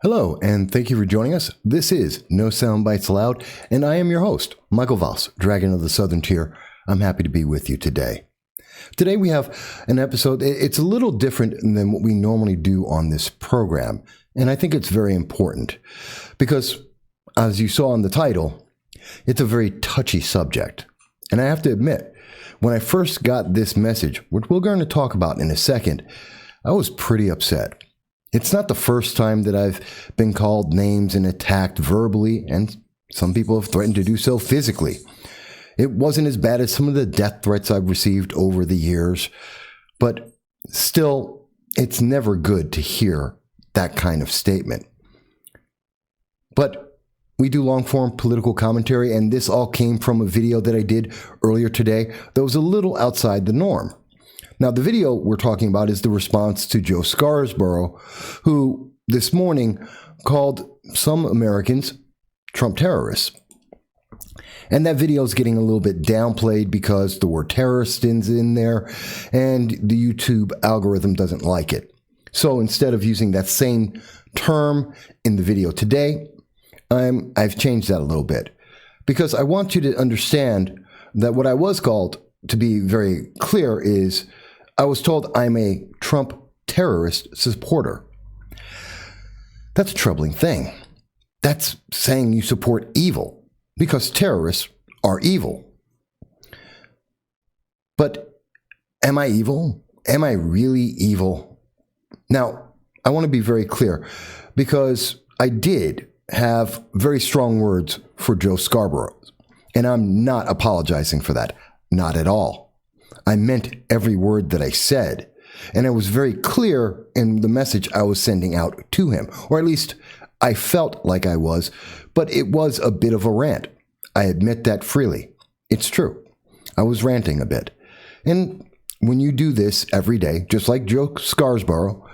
Hello, and thank you for joining us. This is No Soundbites Allowed, and I am your host, Michael Voss, Dragon of the Southern Tier. I'm happy to be with you today. Today we have an episode. It's a little different than what we normally do on this program, and I think it's very important because, as you saw in the title, it's a very touchy subject. And I have to admit, when I first got this message, which we're going to talk about in a second, I was pretty upset. It's not the first time that I've been called names and attacked verbally, and some people have threatened to do so physically. It wasn't as bad as some of the death threats I've received over the years, but still, it's never good to hear that kind of statement. But we do long-form political commentary, and this all came from a video that I did earlier today that was a little outside the norm. Now, the video we're talking about is the response to Joe Scarborough, who this morning called some Americans Trump terrorists. And that video is getting a little bit downplayed because the word terrorist is in there and the YouTube algorithm doesn't like it. So instead of using that same term in the video today, I've changed that a little bit because I want you to understand that what I was called, to be very clear, is I was told I'm a Trump terrorist supporter. That's a troubling thing. That's saying you support evil because terrorists are evil. But am I evil? Am I really evil? Now, I want to be very clear because I did have very strong words for Joe Scarborough, and I'm not apologizing for that. Not at all. I meant every word that I said, and it was very clear in the message I was sending out to him, or at least I felt like I was, but it was a bit of a rant. I admit that freely. It's true. I was ranting a bit. And when you do this every day, just like Joe Scarborough,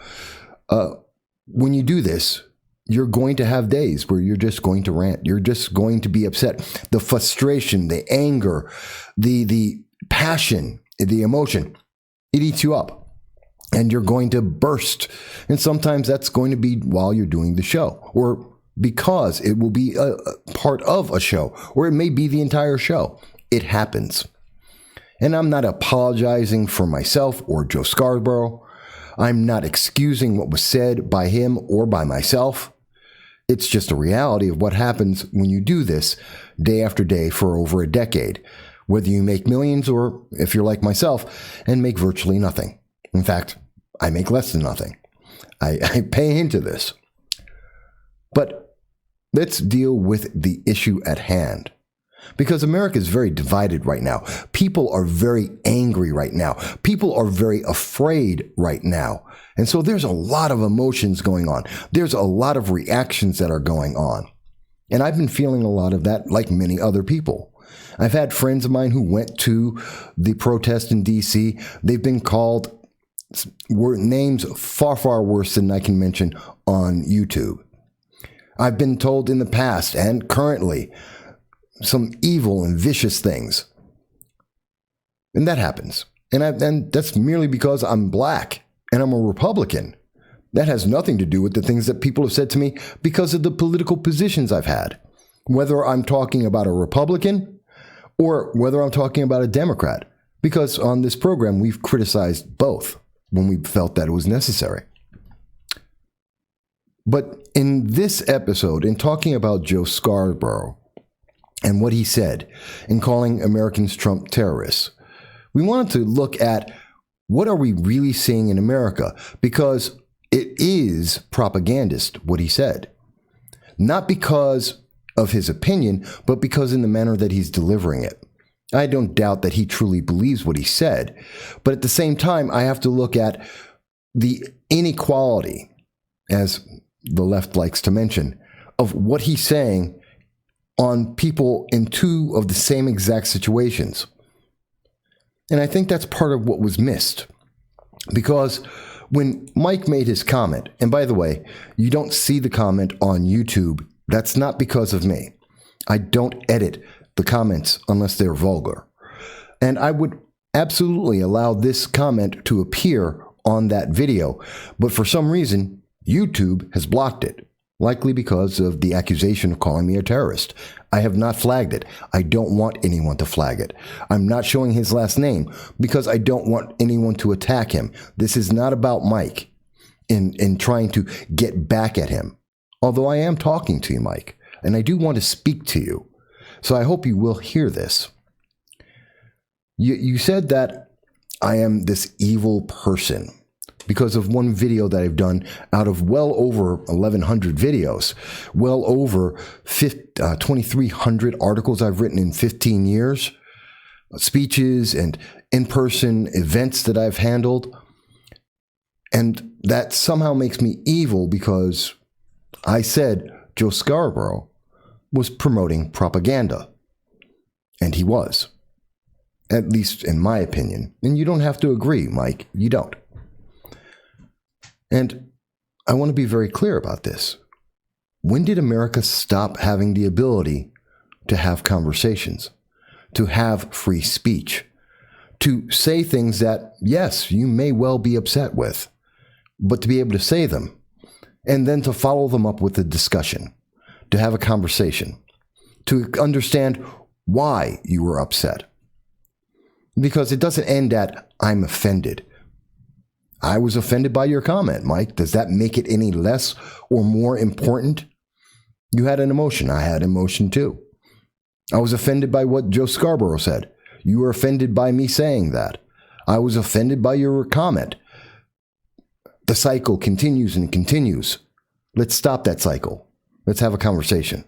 when you do this, you're going to have days where you're just going to rant. You're just going to be upset. The frustration, the anger, the passion, the emotion, it eats you up and you're going to burst. And sometimes that's going to be while you're doing the show or because it will be a part of a show or it may be the entire show. It happens. And I'm not apologizing for myself or Joe Scarborough. I'm not excusing what was said by him or by myself. It's just a reality of what happens when you do this day after day for over a decade, whether you make millions or, if you're like myself, and make virtually nothing. In fact, I make less than nothing. I pay into this. But let's deal with the issue at hand. Because America is very divided right now. People are very angry right now. People are very afraid right now. And so there's a lot of emotions going on. There's a lot of reactions that are going on. And I've been feeling a lot of that like many other people. I've had friends of mine who went to the protest in D.C. They've been called names far, far worse than I can mention on YouTube. I've been told in the past and currently some evil and vicious things. And that happens. And that's merely because I'm black and I'm a Republican. That has nothing to do with the things that people have said to me because of the political positions I've had. Whether I'm talking about a Republican or whether I'm talking about a Democrat. Because on this program, we've criticized both when we felt that it was necessary. But in this episode, in talking about Joe Scarborough, and what he said in calling Americans Trump terrorists, we wanted to look at what are we really seeing in America, because it is propagandist, what he said. Not because of his opinion, but because in the manner that he's delivering it. I don't doubt that he truly believes what he said, but at the same time, I have to look at the inequality, as the left likes to mention, of what he's saying on people in two of the same exact situations. And I think that's part of what was missed. Because when Mike made his comment, and by the way, you don't see the comment on YouTube, that's not because of me. I don't edit the comments unless they're vulgar. And I would absolutely allow this comment to appear on that video, but for some reason, YouTube has blocked it. likely because of the accusation of calling me a terrorist. I have not flagged it. I don't want anyone to flag it. I'm not showing his last name because I don't want anyone to attack him. This is not about Mike in trying to get back at him. Although I am talking to you, Mike, and I do want to speak to you. So I hope you will hear this. You said that I am this evil person because of one video that I've done out of well over 1,100 videos, well over 2,300 articles I've written in 15 years, speeches and in-person events that I've handled. And that somehow makes me evil because I said Joe Scarborough was promoting propaganda. And he was. At least in my opinion. And you don't have to agree, Mike. You don't. And I want to be very clear about this. When did America stop having the ability to have conversations, to have free speech, to say things that, yes, you may well be upset with, but to be able to say them and then to follow them up with a discussion, to have a conversation, to understand why you were upset? Because it doesn't end at, I'm offended. I was offended by your comment, Mike. Does that make it any less or more important? You had an emotion. I had emotion too. I was offended by what Joe Scarborough said. You were offended by me saying that. I was offended by your comment. The cycle continues and continues. Let's stop that cycle. Let's have a conversation.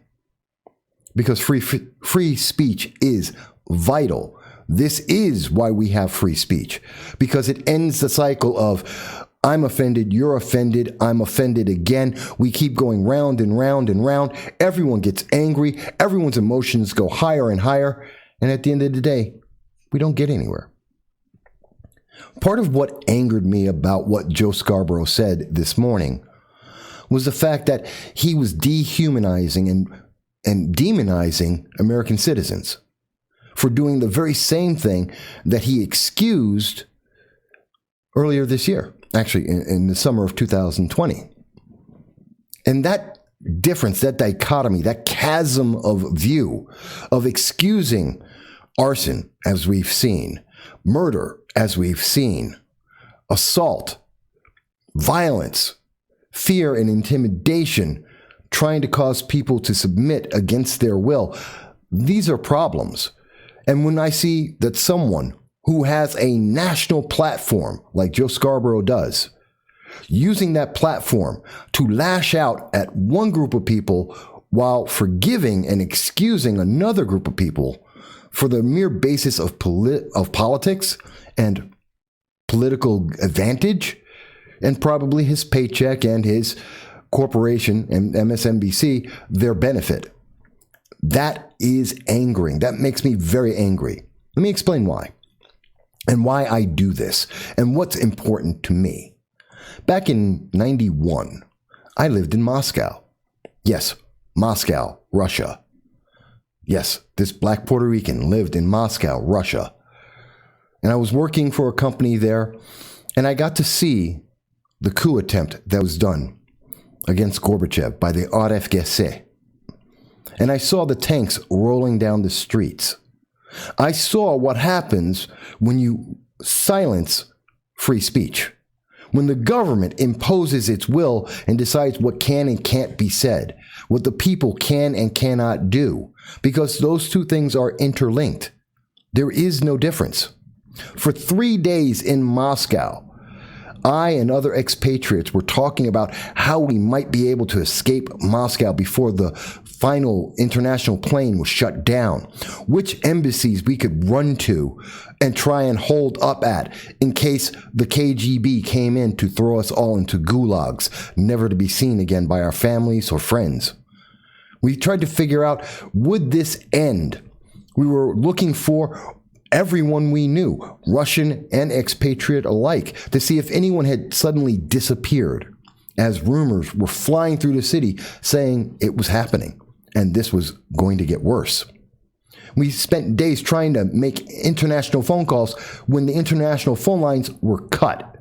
Because free speech is vital. This is why we have free speech, because it ends the cycle of I'm offended, you're offended, I'm offended again. We keep going round and round and round. Everyone gets angry. Everyone's emotions go higher and higher. And at the end of the day, we don't get anywhere. Part of what angered me about what Joe Scarborough said this morning was the fact that he was dehumanizing and demonizing American citizens for doing the very same thing that he excused earlier this year, actually in the summer of 2020. And that difference, that dichotomy, that chasm of view of excusing arson, as we've seen, murder, as we've seen, assault, violence, fear and intimidation, trying to cause people to submit against their will. These are problems. And when I see that someone who has a national platform, like Joe Scarborough does, using that platform to lash out at one group of people while forgiving and excusing another group of people for the mere basis of politics and political advantage, and probably his paycheck and his corporation and MSNBC, their benefit. That is angering. That makes me very angry. Let me explain why and why I do this and what's important to me. Back in 91, I lived in Moscow. Yes, Moscow, Russia. Yes, this black Puerto Rican lived in Moscow, Russia. And I was working for a company there, and I got to see the coup attempt that was done against Gorbachev by the RFGC. And I saw the tanks rolling down the streets. I saw what happens when you silence free speech. When the government imposes its will and decides what can and can't be said, what the people can and cannot do, because those two things are interlinked. There is no difference. For 3 days in Moscow, I and other expatriates were talking about how we might be able to escape Moscow before the final international plane was shut down, which embassies we could run to and try and hold up at in case the KGB came in to throw us all into gulags, never to be seen again by our families or friends. We tried to figure out, would this end? We were looking for everyone we knew, Russian and expatriate alike, to see if anyone had suddenly disappeared, as rumors were flying through the city saying it was happening, and this was going to get worse. We spent days trying to make international phone calls when the international phone lines were cut.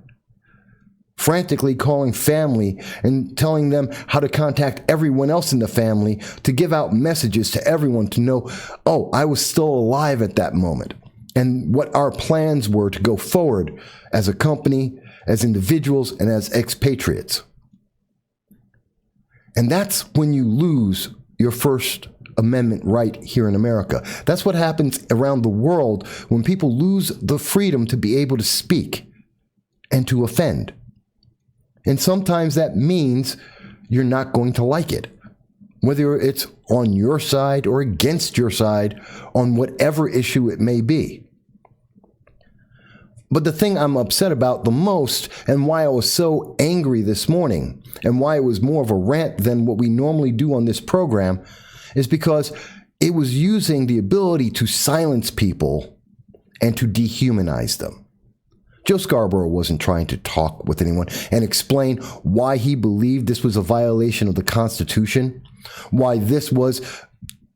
frantically calling family and telling them how to contact everyone else in the family to give out messages to everyone to know, oh, I was still alive at that moment, and what our plans were to go forward as a company, as individuals, and as expatriates. And that's when you lose your First Amendment right here in America. That's what happens around the world when people lose the freedom to be able to speak and to offend. And sometimes that means you're not going to like it, whether it's on your side or against your side on whatever issue it may be. But the thing I'm upset about the most, and why I was so angry this morning, and why it was more of a rant than what we normally do on this program, is because it was using the ability to silence people and to dehumanize them. Joe Scarborough wasn't trying to talk with anyone and explain why he believed this was a violation of the Constitution, why this was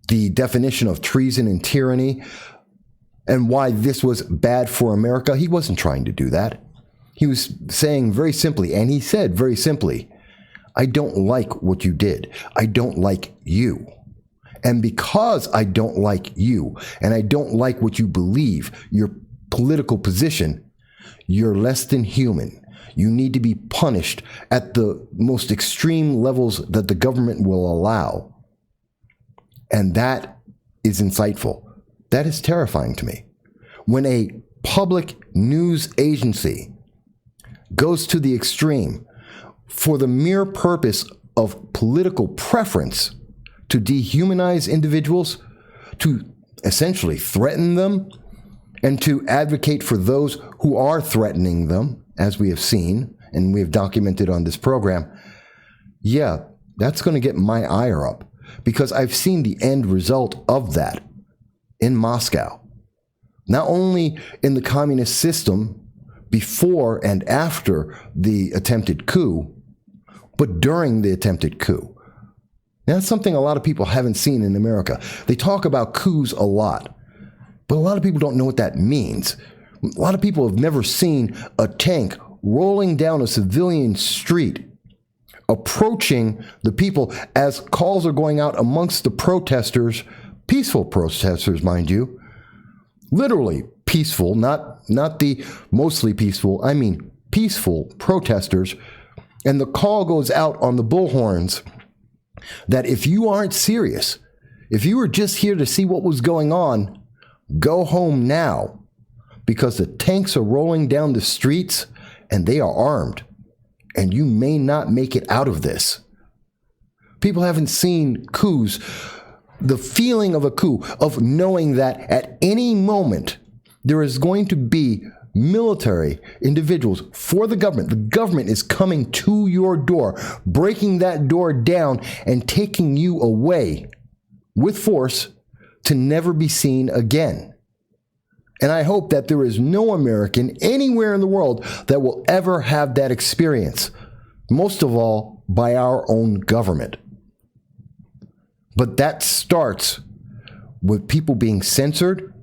the definition of treason and tyranny, and why this was bad for America. He wasn't trying to do that. He was saying very simply, and he said very simply, I don't like what you did. I don't like you. And because I don't like you, and I don't like what you believe, your political position, you're less than human. You need to be punished at the most extreme levels that the government will allow. And that is insightful. That is terrifying to me. When a public news agency goes to the extreme for the mere purpose of political preference to dehumanize individuals, to essentially threaten them, and to advocate for those who are threatening them, as we have seen and we have documented on this program, yeah, that's going to get my ire up, because I've seen the end result of that in Moscow. Not only in the communist system before and after the attempted coup, but during the attempted coup. Now, that's something a lot of people haven't seen in America. They talk about coups a lot, but a lot of people don't know what that means. A lot of people have never seen a tank rolling down a civilian street, approaching the people as calls are going out amongst the protesters, peaceful protesters, mind you, literally peaceful, not the mostly peaceful, I mean peaceful protesters. And the call goes out on the bullhorns that if you aren't serious, if you were just here to see what was going on, go home now, because the tanks are rolling down the streets and they are armed, and you may not make it out of this. People haven't seen coups. The feeling of a coup, of knowing that at any moment there is going to be military individuals for the government. The government is coming to your door, breaking that door down and taking you away with force to never be seen again. And I hope that there is no American anywhere in the world that will ever have that experience, most of all by our own government. But that starts with people being censored,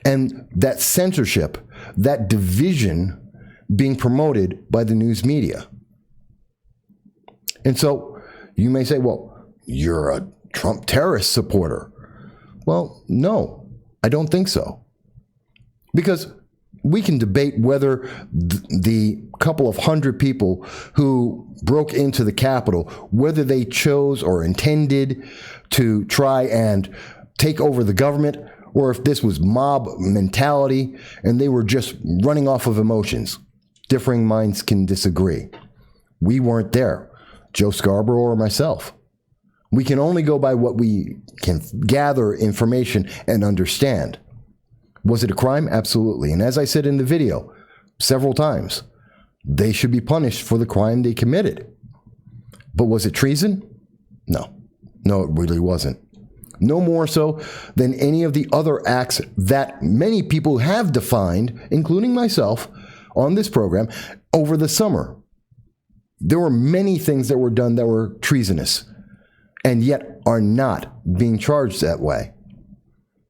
and that censorship, that division being promoted by the news media. And so you may say, well, you're a Trump terrorist supporter. Well, no, I don't think so. Because we can debate whether the couple of hundred people who broke into the Capitol, whether they chose or intended to try and take over the government, or if this was mob mentality and they were just running off of emotions. Differing minds can disagree. We weren't there, Joe Scarborough or myself. We can only go by what we can gather information and understand. Was it a crime? Absolutely. And as I said in the video several times, they should be punished for the crime they committed. But was it treason? No. No, it really wasn't. No more so than any of the other acts that many people have defined, including myself, on this program over the summer. There were many things that were done that were treasonous and yet are not being charged that way.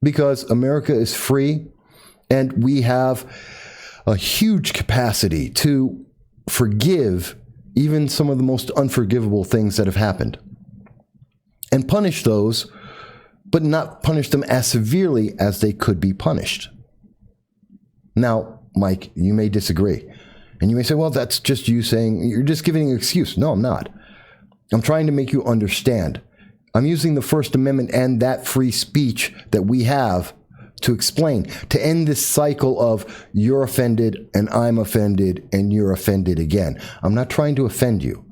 Because America is free and we have a huge capacity to forgive even some of the most unforgivable things that have happened and punish those, but not punish them as severely as they could be punished. Now, Mike, you may disagree. And you may say, well, that's just you saying, you're just giving an excuse. No, I'm not. I'm trying to make you understand. I'm using the First Amendment and that free speech that we have to explain, to end this cycle of you're offended and I'm offended and you're offended again. I'm not trying to offend you.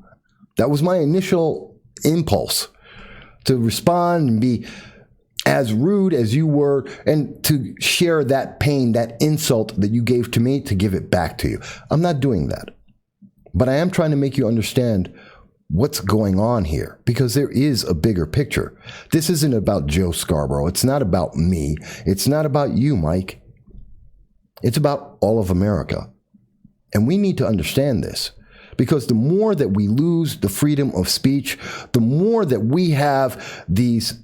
That was my initial impulse, to respond and be as rude as you were, and to share that pain, that insult that you gave to me, to give it back to you. I'm not doing that. But I am trying to make you understand what's going on here, because there is a bigger picture. This isn't about Joe Scarborough. It's not about me. It's not about you, Mike. It's about all of America. And we need to understand this, because the more that we lose the freedom of speech, the more that we have these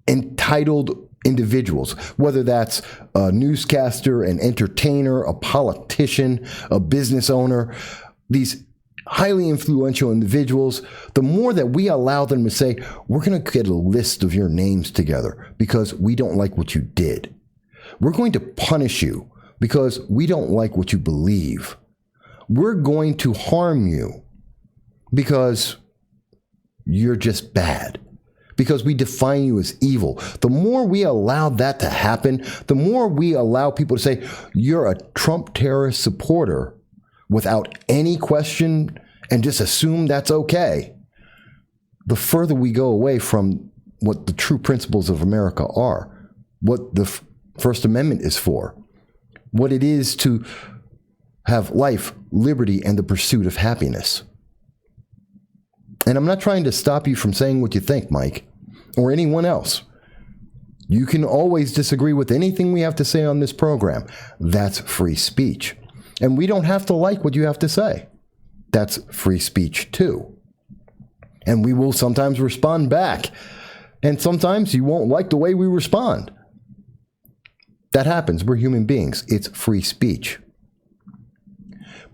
entitled individuals, whether that's a newscaster, an entertainer, a politician, a business owner, these highly influential individuals, the more that we allow them to say, we're going to get a list of your names together because we don't like what you did. We're going to punish you because we don't like what you believe. We're going to harm you because you're just bad, because we define you as evil. The more we allow that to happen, the more we allow people to say, you're a Trump terrorist supporter without any question and just assume that's okay, the further we go away from what the true principles of America are, what the First Amendment is for, what it is to have life, liberty, and the pursuit of happiness. And I'm not trying to stop you from saying what you think, Mike, or anyone else. You can always disagree with anything we have to say on this program. That's free speech. And we don't have to like what you have to say. That's free speech too. And we will sometimes respond back. And sometimes you won't like the way we respond. That happens. We're human beings. It's free speech.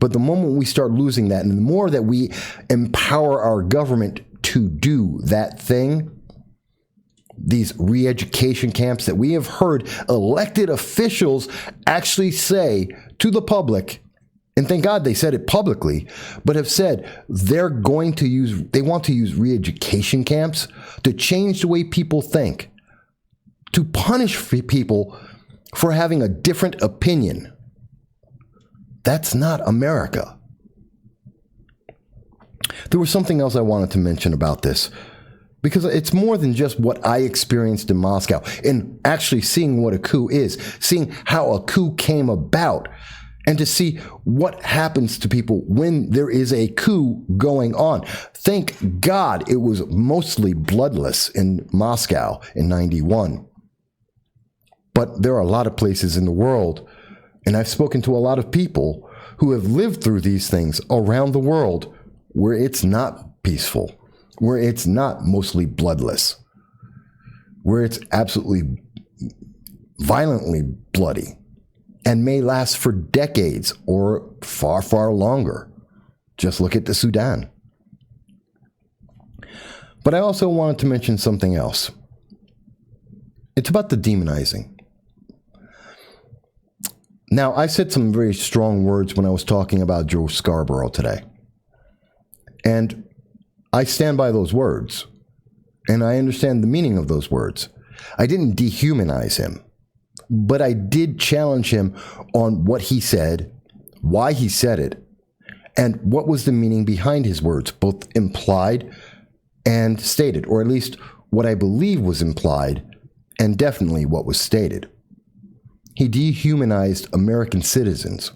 But the moment we start losing that, and the more that we empower our government to do that thing, these re-education camps that we have heard elected officials actually say to the public, and thank God they said it publicly, but have said they want to use re-education camps to change the way people think, to punish people for having a different opinion. That's not America. There was something else I wanted to mention about this, because it's more than just what I experienced in Moscow and actually seeing what a coup is, seeing how a coup came about, and to see what happens to people when there is a coup going on. Thank God it was mostly bloodless in Moscow in '91. But there are a lot of places in the world, and I've spoken to a lot of people who have lived through these things around the world, where it's not peaceful, where it's not mostly bloodless, where it's absolutely violently bloody and may last for decades or far, far longer. Just look at the Sudan. But I also wanted to mention something else. It's about the demonizing. Now, I said some very strong words when I was talking about Joe Scarborough today. And I stand by those words. And I understand the meaning of those words. I didn't dehumanize him. But I did challenge him on what he said, why he said it, and what was the meaning behind his words, both implied and stated, or at least what I believe was implied and definitely what was stated. He dehumanized American citizens.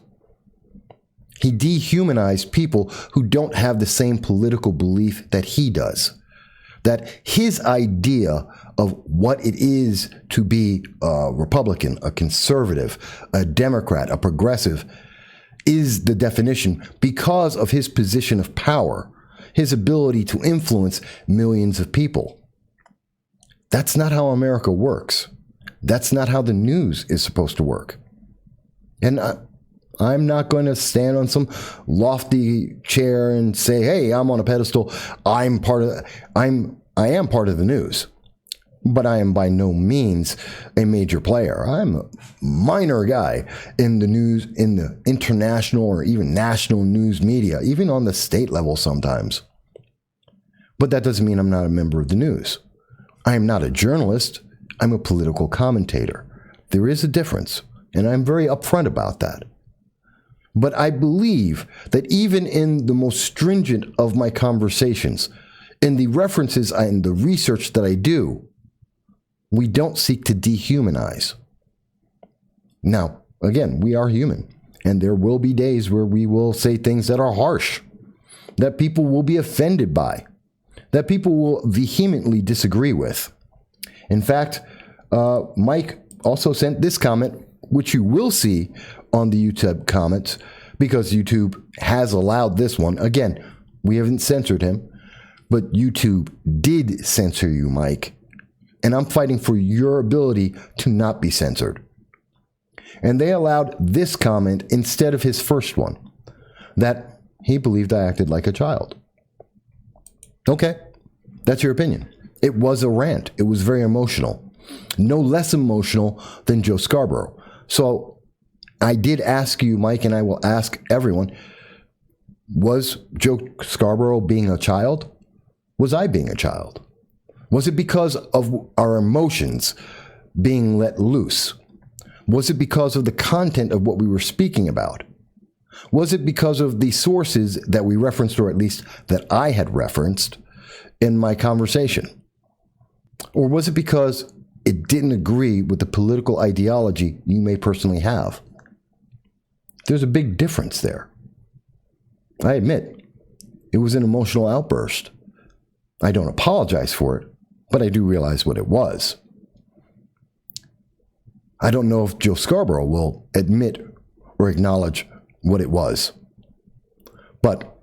He dehumanized people who don't have the same political belief that he does. That his idea of what it is to be a Republican, a conservative, a Democrat, a progressive, is the definition because of his position of power, his ability to influence millions of people. That's not how America works. That's not how the news is supposed to work. And I'm not going to stand on some lofty chair and say, hey, I'm on a pedestal. I am part of the news, but I am by no means a major player. I'm a minor guy in the news, in the international or even national news media, even on the state level sometimes. But that doesn't mean I'm not a member of the news. I am not a journalist. I'm a political commentator. There is a difference, and I'm very upfront about that. But I believe that even in the most stringent of my conversations, in the references and the research that I do, we don't seek to dehumanize. Now, again, we are human, and there will be days where we will say things that are harsh, that people will be offended by, that people will vehemently disagree with. In fact, Mike also sent this comment, which you will see on the YouTube comments, because YouTube has allowed this one. Again, we haven't censored him, but YouTube did censor you, Mike. And I'm fighting for your ability to not be censored. And they allowed this comment instead of his first one, that he believed I acted like a child. Okay, that's your opinion. It was a rant. It was very emotional. No less emotional than Joe Scarborough. So I did ask you, Mike, and I will ask everyone, was Joe Scarborough being a child? Was I being a child? Was it because of our emotions being let loose? Was it because of the content of what we were speaking about? Was it because of the sources that we referenced, or at least that I had referenced in my conversation? Or was it because it didn't agree with the political ideology you may personally have? There's a big difference there. I admit, it was an emotional outburst. I don't apologize for it, but I do realize what it was. I don't know if Joe Scarborough will admit or acknowledge what it was, but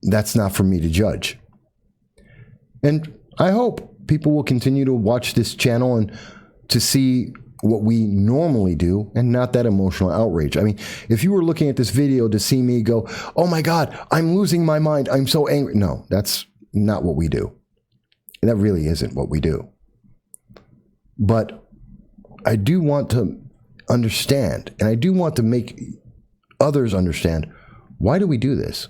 that's not for me to judge. And I hope people will continue to watch this channel and to see what we normally do and not that emotional outrage. I mean, if you were looking at this video to see me go, oh my God, I'm losing my mind, I'm so angry. No, that's not what we do. That really isn't what we do. But I do want to understand, and I do want to make others understand, why do we do this?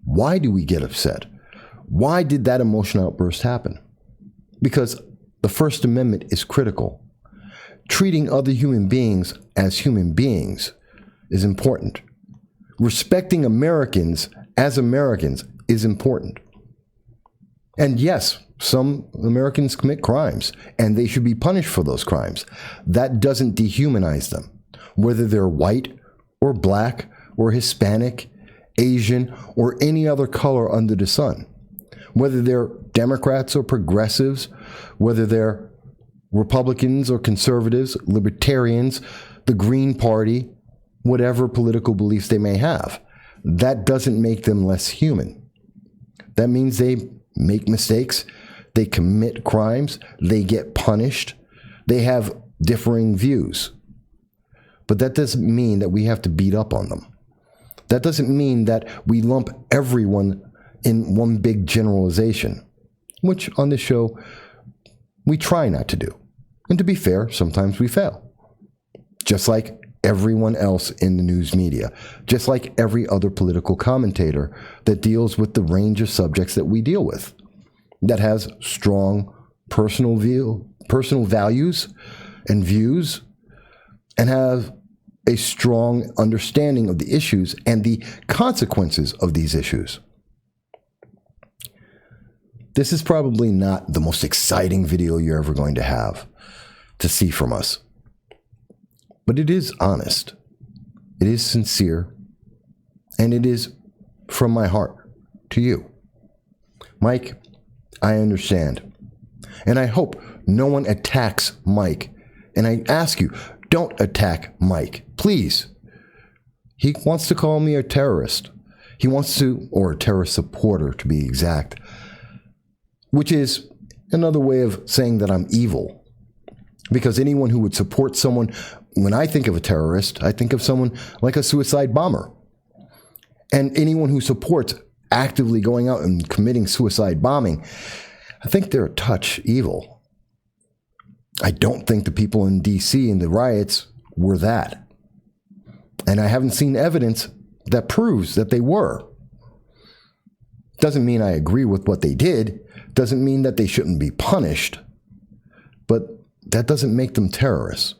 Why do we get upset? Why did that emotional outburst happen? Because the First Amendment is critical. Treating other human beings as human beings is important. Respecting Americans as Americans is important. And yes, some Americans commit crimes, and they should be punished for those crimes. That doesn't dehumanize them, whether they're white or black or Hispanic, Asian, or any other color under the sun. Whether they're Democrats or progressives, whether they're Republicans or conservatives, libertarians, the Green Party, whatever political beliefs they may have. That doesn't make them less human. That means they make mistakes, they commit crimes, they get punished, they have differing views. But that doesn't mean that we have to beat up on them. That doesn't mean that we lump everyone in one big generalization, which on this show we try not to do. And to be fair, sometimes we fail. Just like everyone else in the news media, just like every other political commentator that deals with the range of subjects that we deal with, that has strong personal values and views, and have a strong understanding of the issues and the consequences of these issues. This is probably not the most exciting video you're ever going to have to see from us. But it is honest, it is sincere, and it is from my heart to you. Mike, I understand. And I hope no one attacks Mike. And I ask you, don't attack Mike, please. He wants to call me a terrorist. He wants to, or a terrorist supporter to be exact, which is another way of saying that I'm evil. Because anyone who would support someone when I think of a terrorist, I think of someone like a suicide bomber. And anyone who supports actively going out and committing suicide bombing, I think they're a touch evil. I don't think the people in D.C. in the riots were that. And I haven't seen evidence that proves that they were. Doesn't mean I agree with what they did. Doesn't mean that they shouldn't be punished. But that doesn't make them terrorists.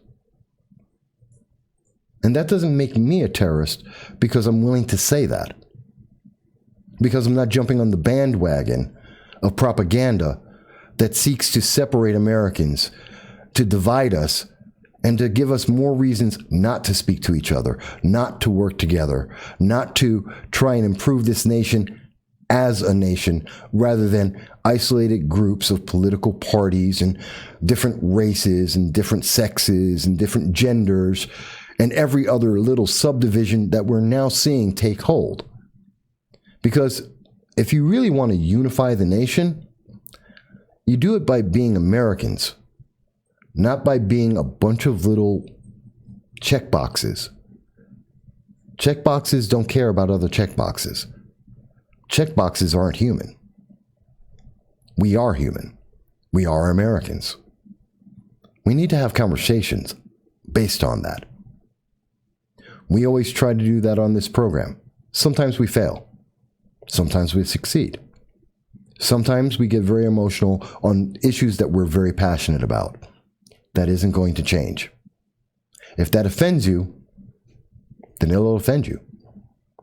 And that doesn't make me a terrorist because I'm willing to say that. Because I'm not jumping on the bandwagon of propaganda that seeks to separate Americans, to divide us, and to give us more reasons not to speak to each other, not to work together, not to try and improve this nation as a nation, rather than isolated groups of political parties and different races and different sexes and different genders and every other little subdivision that we're now seeing take hold. Because if you really want to unify the nation, you do it by being Americans, not by being a bunch of little checkboxes. Checkboxes don't care about other checkboxes. Checkboxes aren't human. We are human. We are Americans. We need to have conversations based on that. We always try to do that on this program. Sometimes we fail. Sometimes we succeed. Sometimes we get very emotional on issues that we're very passionate about. That isn't going to change. If that offends you, then it'll offend you.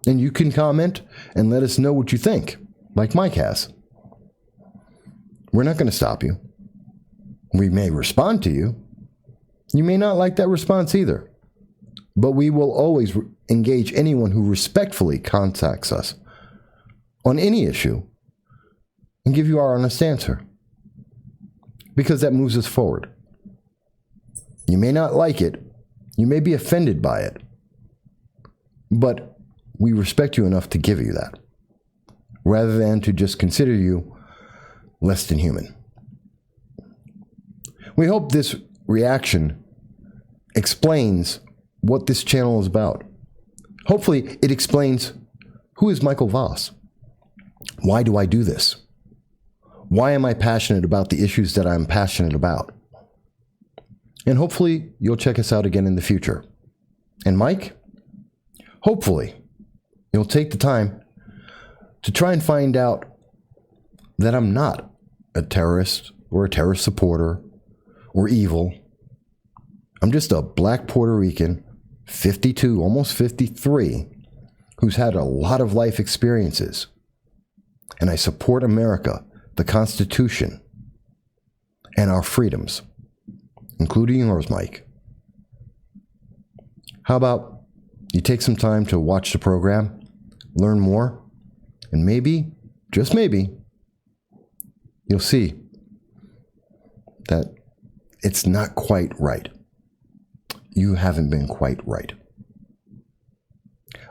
And you can comment and let us know what you think, like Mike has. We're not going to stop you. We may respond to you. You may not like that response either. But we will always engage anyone who respectfully contacts us on any issue and give you our honest answer. Because that moves us forward. You may not like it. You may be offended by it. But we respect you enough to give you that, rather than to just consider you less than human. We hope this reaction explains what this channel is about. Hopefully, it explains who is Michael Voss. Why do I do this? Why am I passionate about the issues that I'm passionate about? And hopefully, you'll check us out again in the future. And Mike, hopefully, you'll take the time to try and find out that I'm not a terrorist or a terrorist supporter or evil. I'm just a black Puerto Rican, 52, almost 53, who's had a lot of life experiences. And I support America, the Constitution, and our freedoms, including yours, Mike. How about you take some time to watch the program, learn more, and maybe, just maybe, you'll see that it's not quite right. You haven't been quite right.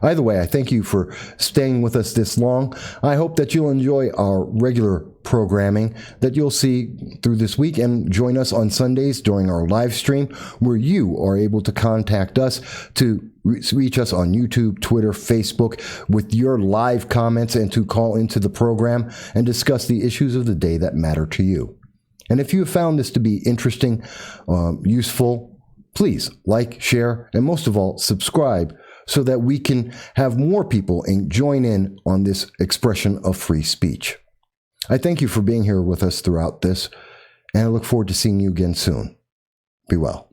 Either way, I thank you for staying with us this long. I hope that you'll enjoy our regular programming that you'll see through this week, and join us on Sundays during our live stream, where you are able to contact us to reach us on YouTube, Twitter, Facebook with your live comments, and to call into the program and discuss the issues of the day that matter to you. And if you have found this to be interesting, useful, please like, share, and most of all, subscribe, so that we can have more people join in on this expression of free speech. I thank you for being here with us throughout this, and I look forward to seeing you again soon. Be well.